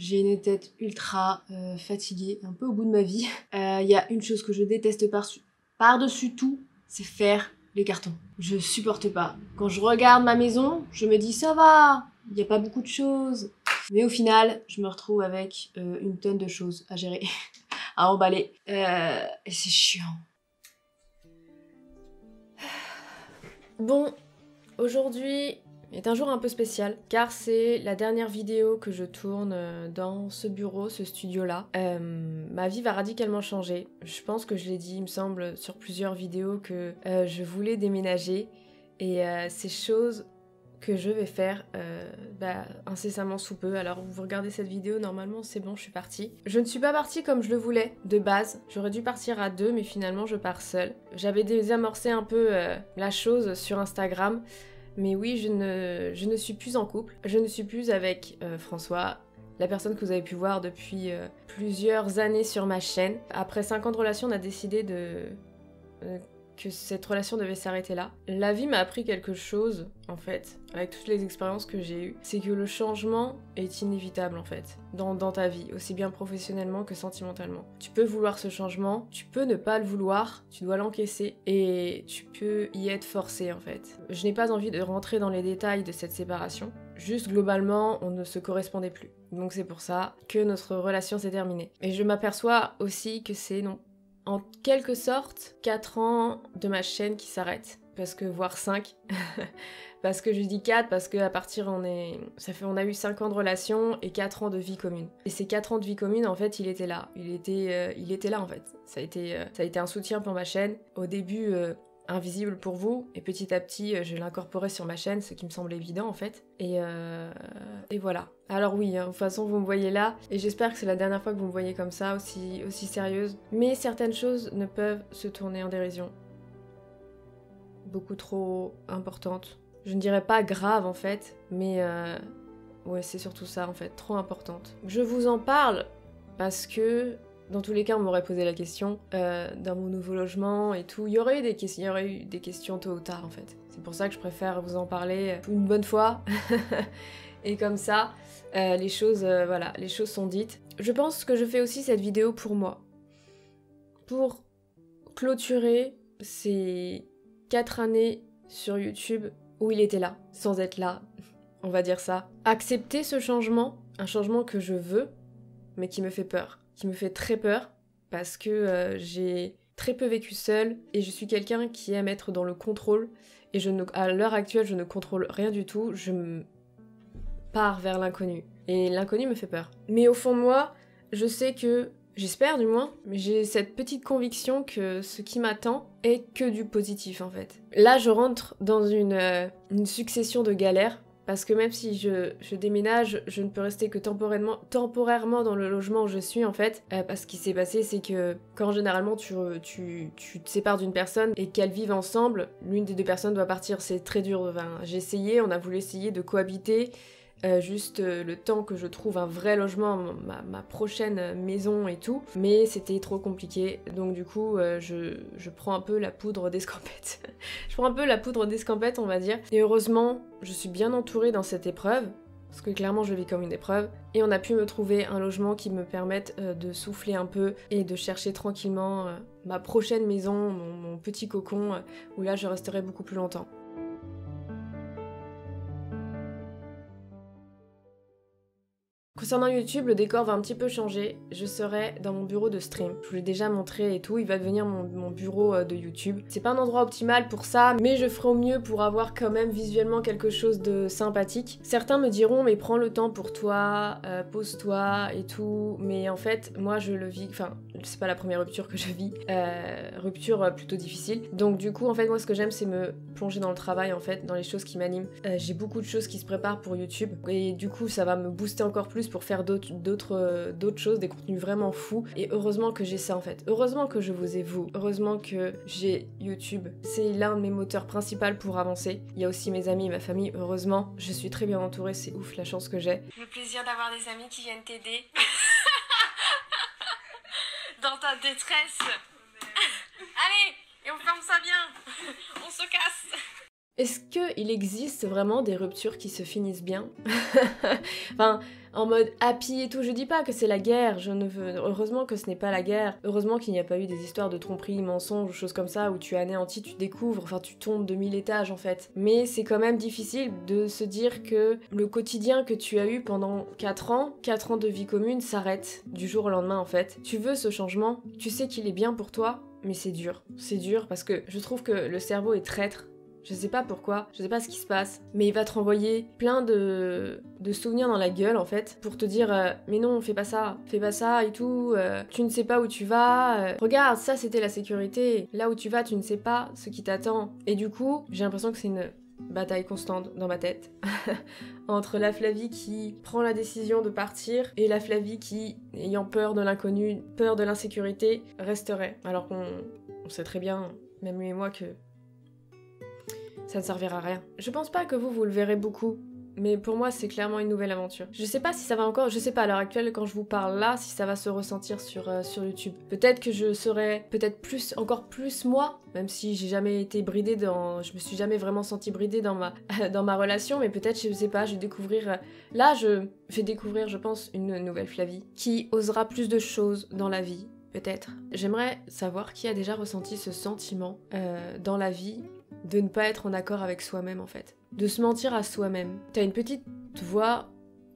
J'ai une tête ultra fatiguée, un peu au bout de ma vie. Il y a une chose que je déteste par-dessus tout, c'est faire les cartons. Je supporte pas. Quand je regarde ma maison, je me dis ça va, il n'y a pas beaucoup de choses. Mais au final, je me retrouve avec une tonne de choses à gérer, à emballer. Et c'est chiant. Bon, aujourd'hui est un jour un peu spécial, car c'est la dernière vidéo que je tourne dans ce bureau, ce studio-là. Ma vie va radicalement changer. Je pense que je l'ai dit, il me semble, sur plusieurs vidéos que je voulais déménager. Et c'est chose que je vais faire incessamment sous peu. Alors vous regardez cette vidéo, normalement c'est bon, je suis partie. Je ne suis pas partie comme je le voulais de base. J'aurais dû partir à 2, mais finalement je pars seule. J'avais désamorcé un peu la chose sur Instagram. Mais oui, je ne suis plus en couple. Je ne suis plus avec François, la personne que vous avez pu voir depuis plusieurs années sur ma chaîne. Après 5 ans de relation, on a décidé que cette relation devait s'arrêter là. La vie m'a appris quelque chose, en fait, avec toutes les expériences que j'ai eues. C'est que le changement est inévitable, en fait, dans ta vie, aussi bien professionnellement que sentimentalement. Tu peux vouloir ce changement, tu peux ne pas le vouloir, tu dois l'encaisser, et tu peux y être forcé, en fait. Je n'ai pas envie de rentrer dans les détails de cette séparation. Juste, globalement, on ne se correspondait plus. Donc c'est pour ça que notre relation s'est terminée. Et je m'aperçois aussi que c'est en quelque sorte 4 ans de ma chaîne qui s'arrête, parce que voire 5. Parce que je dis 4 parce qu'à partir on a eu 5 ans de relation et 4 ans de vie commune. Et ces 4 ans de vie commune, en fait, il était là. Il était là, en fait. Ça a été un soutien pour ma chaîne. Au début, invisible pour vous, et petit à petit, je l'incorporais sur ma chaîne, ce qui me semble évident, en fait. Et voilà. Alors oui, de toute façon, vous me voyez là, et j'espère que c'est la dernière fois que vous me voyez comme ça, aussi sérieuse. Mais certaines choses ne peuvent se tourner en dérision. Beaucoup trop importantes. Je ne dirais pas grave, en fait, mais ouais, c'est surtout ça, en fait, trop importante. Je vous en parle parce que, dans tous les cas, on m'aurait posé la question dans mon nouveau logement et tout. Il y aurait eu des questions tôt ou tard, en fait. C'est pour ça que je préfère vous en parler une bonne fois. Et comme ça, les choses sont dites. Je pense que je fais aussi cette vidéo pour moi. Pour clôturer ces 4 années sur YouTube où il était là, sans être là, on va dire ça. Accepter ce changement, un changement que je veux, mais qui me fait peur. Qui me fait très peur, parce que j'ai très peu vécu seule, et je suis quelqu'un qui aime être dans le contrôle, et à l'heure actuelle, je ne contrôle rien du tout, je pars vers l'inconnu. Et l'inconnu me fait peur. Mais au fond de moi, je sais que, j'espère du moins, mais j'ai cette petite conviction que ce qui m'attend est que du positif, en fait. Là, je rentre dans une succession de galères, parce que même si je déménage, je ne peux rester que temporairement dans le logement où je suis, en fait. Parce ce qui s'est passé, c'est que quand généralement tu te sépares d'une personne et qu'elles vivent ensemble, l'une des deux personnes doit partir. C'est très dur. Enfin, on a voulu essayer de cohabiter, juste le temps que je trouve un vrai logement, ma prochaine maison et tout. Mais c'était trop compliqué, donc du coup, je prends un peu la poudre d'escampette. Je prends un peu la poudre d'escampette, on va dire. Et heureusement, je suis bien entourée dans cette épreuve, parce que clairement je vis comme une épreuve, et on a pu me trouver un logement qui me permette de souffler un peu et de chercher tranquillement ma prochaine maison, mon petit cocon, où là je resterai beaucoup plus longtemps. Concernant YouTube, le décor va un petit peu changer. Je serai dans mon bureau de stream. Je vous l'ai déjà montré et tout, il va devenir mon bureau de YouTube. C'est pas un endroit optimal pour ça, mais je ferai au mieux pour avoir quand même visuellement quelque chose de sympathique. Certains me diront, mais prends le temps pour toi, pose-toi et tout. Mais en fait, moi je le vis, enfin, c'est pas la première rupture que je vis. Rupture plutôt difficile. Donc du coup, en fait, moi ce que j'aime, c'est me plonger dans le travail, en fait, dans les choses qui m'animent. J'ai beaucoup de choses qui se préparent pour YouTube. Et du coup, ça va me booster encore plus pour faire d'autres choses, des contenus vraiment fous. Et heureusement que j'ai ça, en fait. Heureusement que je vous ai vous. Heureusement que j'ai YouTube. C'est l'un de mes moteurs principaux pour avancer. Il y a aussi mes amis et ma famille. Heureusement, je suis très bien entourée. C'est ouf la chance que j'ai. Le plaisir d'avoir des amis qui viennent t'aider dans ta détresse. Allez, et on ferme ça bien. On se casse. Est-ce qu'il existe vraiment des ruptures qui se finissent bien? Enfin, en mode happy et tout. Je dis pas que c'est la guerre, heureusement que ce n'est pas la guerre, heureusement qu'il n'y a pas eu des histoires de tromperie, mensonges ou choses comme ça où tu anéantis, tu découvres, enfin tu tombes de 1000 étages en fait. Mais c'est quand même difficile de se dire que le quotidien que tu as eu pendant 4 ans de vie commune s'arrête du jour au lendemain en fait. Tu veux ce changement, tu sais qu'il est bien pour toi, mais c'est dur parce que je trouve que le cerveau est traître. Je sais pas pourquoi, je sais pas ce qui se passe, mais il va te renvoyer plein de souvenirs dans la gueule en fait, pour te dire mais non, fais pas ça et tout, tu ne sais pas où tu vas, regarde, ça c'était la sécurité, là où tu vas, tu ne sais pas ce qui t'attend. Et du coup, j'ai l'impression que c'est une bataille constante dans ma tête, entre la Flavie qui prend la décision de partir, et la Flavie qui, ayant peur de l'inconnu, peur de l'insécurité, resterait. Alors qu'on sait très bien, même lui et moi, que ça ne servira à rien. Je pense pas que vous le verrez beaucoup, mais pour moi c'est clairement une nouvelle aventure. Je sais pas si ça va encore, je sais pas à l'heure actuelle quand je vous parle là, si ça va se ressentir sur YouTube. Peut-être que je serai encore plus moi, même si j'ai jamais été bridée je me suis jamais vraiment sentie bridée dans ma relation, mais peut-être, je sais pas, je vais découvrir, je vais découvrir, je pense, une nouvelle Flavie, qui osera plus de choses dans la vie, peut-être. J'aimerais savoir qui a déjà ressenti ce sentiment dans la vie, de ne pas être en accord avec soi-même en fait. De se mentir à soi-même. T'as une petite voix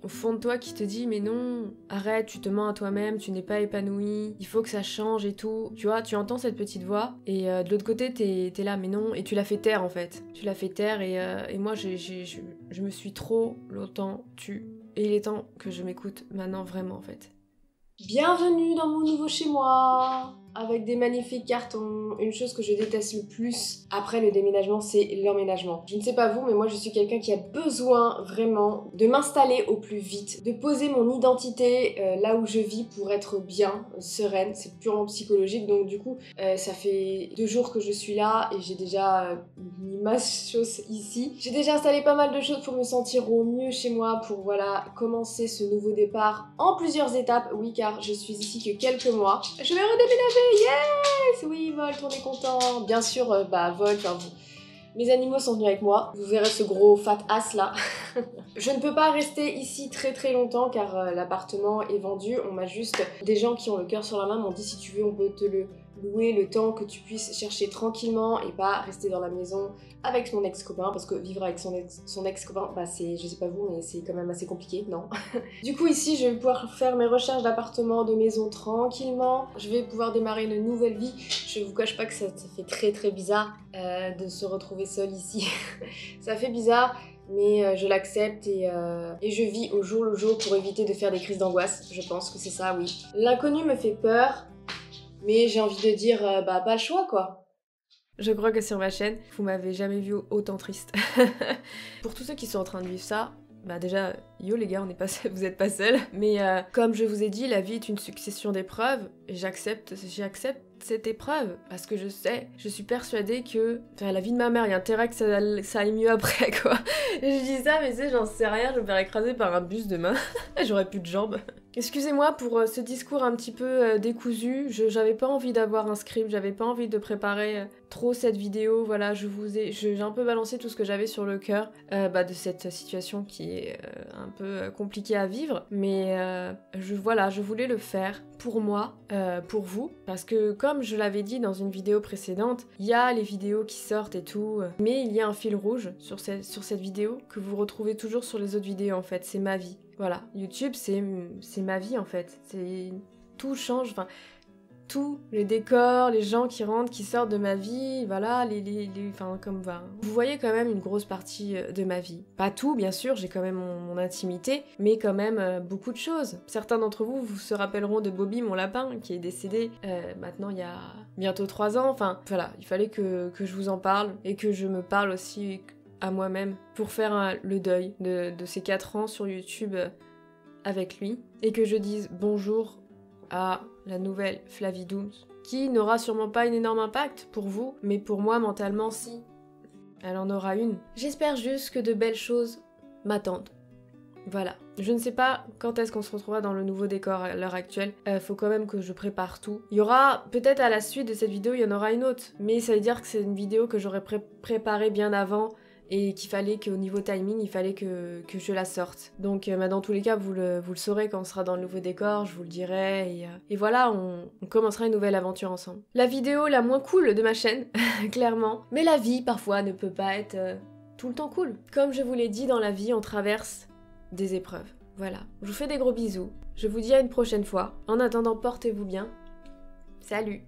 au fond de toi qui te dit mais non, arrête, tu te mens à toi-même, tu n'es pas épanoui, il faut que ça change et tout. Tu vois, tu entends cette petite voix et de l'autre côté t'es là mais non, et tu la fais taire en fait. Tu la fais taire et moi je me suis trop longtemps tue. Et il est temps que je m'écoute maintenant vraiment en fait. Bienvenue dans mon nouveau chez moi, avec des magnifiques cartons. Une chose que je déteste le plus après le déménagement, c'est l'emménagement. Je ne sais pas vous, mais moi je suis quelqu'un qui a besoin vraiment de m'installer au plus vite, de poser mon identité là où je vis pour être bien, sereine. C'est purement psychologique, donc du coup, ça fait 2 jours que je suis là et j'ai déjà mis masse choses ici. J'ai déjà installé pas mal de choses pour me sentir au mieux chez moi, pour voilà, commencer ce nouveau départ en plusieurs étapes. Oui, car je suis ici que quelques mois. Je vais redéménager, yes! Oui, Volt, on est content. Bien sûr, Volt, mes animaux sont venus avec moi. Vous verrez ce gros fat ass là. Je ne peux pas rester ici très très longtemps car l'appartement est vendu. On m'a juste... Des gens qui ont le cœur sur la main m'ont dit si tu veux on peut te le louer le temps que tu puisses chercher tranquillement et pas rester dans la maison avec mon ex-copain, parce que vivre avec son ex-copain, c'est, je sais pas vous, mais c'est quand même assez compliqué, non? Du coup ici je vais pouvoir faire mes recherches d'appartement, de maison tranquillement, je vais pouvoir démarrer une nouvelle vie. Je vous cache pas que ça fait très très bizarre de se retrouver seule ici. Ça fait bizarre, mais je l'accepte et je vis au jour le jour pour éviter de faire des crises d'angoisse. Je pense que c'est ça, oui. L'inconnu me fait peur, mais j'ai envie de dire, pas le choix, quoi. Je crois que sur ma chaîne, vous m'avez jamais vu autant triste. Pour tous ceux qui sont en train de vivre ça, déjà, yo les gars, vous êtes pas seuls. Mais comme je vous ai dit, la vie est une succession d'épreuves, et j'accepte cette épreuve, parce que je suis persuadée que, la vie de ma mère, il y a intérêt que ça aille mieux après, quoi. Et je dis ça, mais tu sais, j'en sais rien, je vais me faire écraser par un bus demain, j'aurai plus de jambes. Excusez-moi pour ce discours un petit peu décousu, j'avais pas envie d'avoir un script, j'avais pas envie de préparer trop cette vidéo, voilà, j'ai un peu balancé tout ce que j'avais sur le cœur de cette situation qui est un peu compliquée à vivre, mais je voulais le faire pour moi, pour vous, parce que comme je l'avais dit dans une vidéo précédente, il y a les vidéos qui sortent et tout, mais il y a un fil rouge sur cette vidéo que vous retrouvez toujours sur les autres vidéos en fait, c'est ma vie. Voilà, YouTube c'est ma vie en fait, tout change, tous les décors, les gens qui rentrent, qui sortent de ma vie, voilà, vous voyez quand même une grosse partie de ma vie. Pas tout, bien sûr, j'ai quand même mon intimité, mais quand même beaucoup de choses. Certains d'entre vous se rappelleront de Bobby, mon lapin, qui est décédé maintenant il y a bientôt 3 ans. Voilà, il fallait que je vous en parle, et que je me parle aussi à moi-même, pour faire le deuil de ces 4 ans sur YouTube avec lui, et que je dise bonjour à la nouvelle Flavie Dooms, qui n'aura sûrement pas un énorme impact pour vous, mais pour moi mentalement si. Elle en aura une. J'espère juste que de belles choses m'attendent. Voilà. Je ne sais pas quand est-ce qu'on se retrouvera dans le nouveau décor à l'heure actuelle. Faut quand même que je prépare tout. Il y aura, peut-être à la suite de cette vidéo, il y en aura une autre. Mais ça veut dire que c'est une vidéo que j'aurais préparée bien avant et qu'il fallait qu'au niveau timing, il fallait que je la sorte. Donc dans tous les cas, vous le saurez quand on sera dans le nouveau décor, je vous le dirai, et voilà, on commencera une nouvelle aventure ensemble. La vidéo la moins cool de ma chaîne, clairement, mais la vie parfois ne peut pas être tout le temps cool. Comme je vous l'ai dit, dans la vie, on traverse des épreuves. Voilà, je vous fais des gros bisous, je vous dis à une prochaine fois. En attendant, portez-vous bien. Salut!